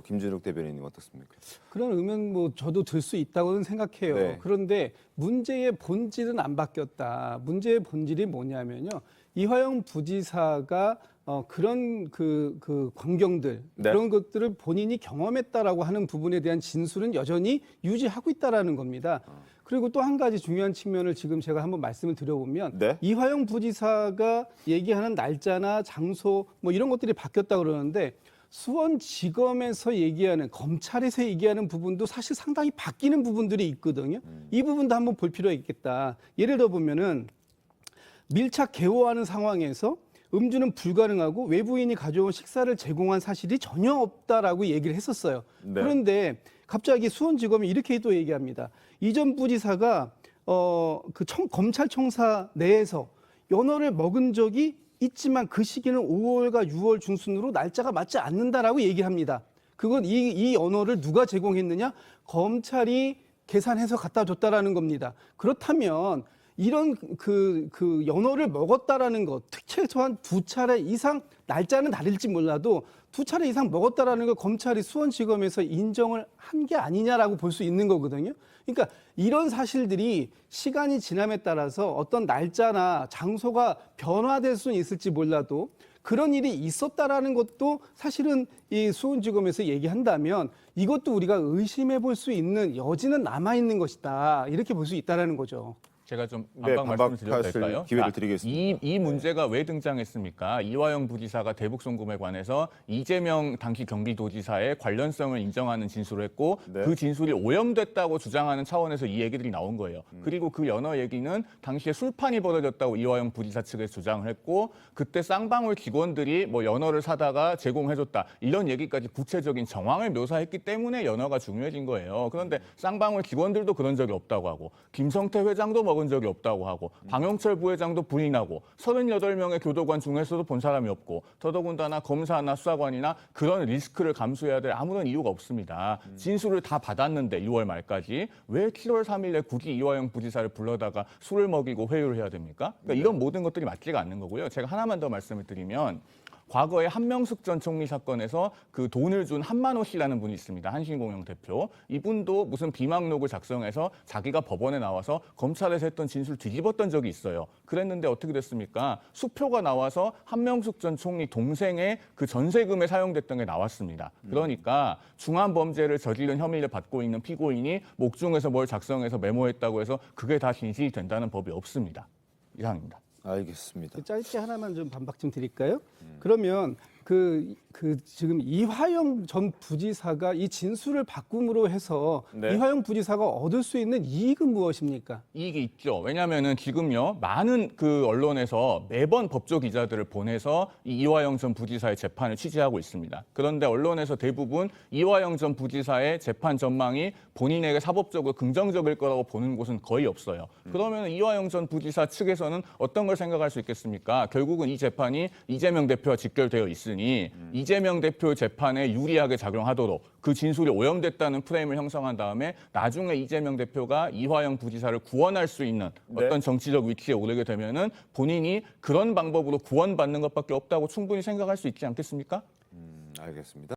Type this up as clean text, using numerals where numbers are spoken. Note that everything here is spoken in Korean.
김준욱 대변인님 어떻습니까? 그런 의견 뭐 저도 들 수 있다고는 생각해요. 네. 그런데 문제의 본질은 안 바뀌었다. 문제의 본질이 뭐냐면요. 이화영 부지사가 그런 그 광경들 네. 그런 것들을 본인이 경험했다라고 하는 부분에 대한 진술은 여전히 유지하고 있다라는 겁니다. 그리고 또 한 가지 중요한 측면을 지금 제가 한번 말씀을 드려보면 네. 이화영 부지사가 얘기하는 날짜나 장소 뭐 이런 것들이 바뀌었다 그러는데 수원지검에서 얘기하는 검찰에서 얘기하는 부분도 사실 상당히 바뀌는 부분들이 있거든요. 이 부분도 한번 볼 필요가 있겠다. 예를 들어 보면은 밀착 개호하는 상황에서 음주는 불가능하고 외부인이 가져온 식사를 제공한 사실이 전혀 없다라고 얘기를 했었어요. 네. 그런데 갑자기 수원지검이 이렇게 또 얘기합니다. 이전 부지사가 검찰청사 내에서 연어를 먹은 적이 있지만 그 시기는 5월과 6월 중순으로 날짜가 맞지 않는다라고 얘기를 합니다. 그건 이 언어를 누가 제공했느냐? 검찰이 계산해서 갖다 줬다라는 겁니다. 그렇다면 이런 그 연어를 먹었다라는 것, 최소한 2차례 이상 날짜는 다를지 몰라도 2차례 이상 먹었다라는 걸 검찰이 수원지검에서 인정을 한 게 아니냐라고 볼 수 있는 거거든요. 그러니까 이런 사실들이 시간이 지남에 따라서 어떤 날짜나 장소가 변화될 수는 있을지 몰라도 그런 일이 있었다라는 것도 사실은 이 수원지검에서 얘기한다면 이것도 우리가 의심해 볼 수 있는 여지는 남아 있는 것이다. 이렇게 볼 수 있다라는 거죠. 제가 좀 네, 반박 말씀을 드려도 될까요? 기회를 드리겠습니다. 이 문제가 왜 등장했습니까? 이화영 부지사가 대북송금에 관해서 이재명 당시 경기도지사의 관련성을 인정하는 진술을 했고 네. 그 진술이 오염됐다고 주장하는 차원에서 이 얘기들이 나온 거예요. 그리고 그 연어 얘기는 당시에 술판이 벌어졌다고 이화영 부지사 측에서 주장을 했고 그때 쌍방울 직원들이 뭐 연어를 사다가 제공해줬다 이런 얘기까지 구체적인 정황을 묘사했기 때문에 연어가 중요해진 거예요. 그런데 쌍방울 직원들도 그런 적이 없다고 하고 김성태 회장도 먹은 적이 없다고 하고 방영철 부회장도 부인하고 38명의 교도관 중에서도 본 사람이 없고 더더군다나 검사나 수사관이나 그런 리스크를 감수해야 될 아무런 이유가 없습니다. 진술을 다 받았는데 6월 말까지 왜 7월 3일에 굳이 이화영 부지사를 불러다가 술을 먹이고 회유를 해야 됩니까? 그러니까 이런 모든 것들이 맞지가 않는 거고요. 제가 하나만 더 말씀을 드리면 과거에 한명숙 전 총리 사건에서 그 돈을 준 한만호 씨라는 분이 있습니다. 한신공영 대표. 이분도 무슨 비망록을 작성해서 자기가 법원에 나와서 검찰에서 했던 진술 뒤집었던 적이 있어요. 그랬는데 어떻게 됐습니까? 수표가 나와서 한명숙 전 총리 동생의 그 전세금에 사용됐던 게 나왔습니다. 그러니까 중한 범죄를 저지른 혐의를 받고 있는 피고인이 목중에서 뭘 작성해서 메모했다고 해서 그게 다 진실이 된다는 법이 없습니다. 이상입니다. 알겠습니다. 짧게 하나만 좀 반박 좀 드릴까요? 그러면 지금 이화영 전 부지사가 이 진술을 바꿈으로 해서 네. 이화영 부지사가 얻을 수 있는 이익은 무엇입니까? 이익이 있죠. 왜냐하면은 지금요 많은 그 언론에서 매번 법조 기자들을 보내서 이 이화영 전 부지사의 재판을 취재하고 있습니다. 그런데 언론에서 대부분 이화영 전 부지사의 재판 전망이 본인에게 사법적으로 긍정적일 거라고 보는 곳은 거의 없어요. 그러면 이화영 전 부지사 측에서는 어떤 걸 생각할 수 있겠습니까? 결국은 이 재판이 이재명 대표와 직결되어 있으니 이재명 대표 재판에 유리하게 작용하도록 그 진술이 오염됐다는 프레임을 형성한 다음에 나중에 이재명 대표가 이화영 부지사를 구원할 수 있는 어떤 정치적 위치에 오르게 되면은 본인이 그런 방법으로 구원받는 것밖에 없다고 충분히 생각할 수 있지 않겠습니까? 알겠습니다.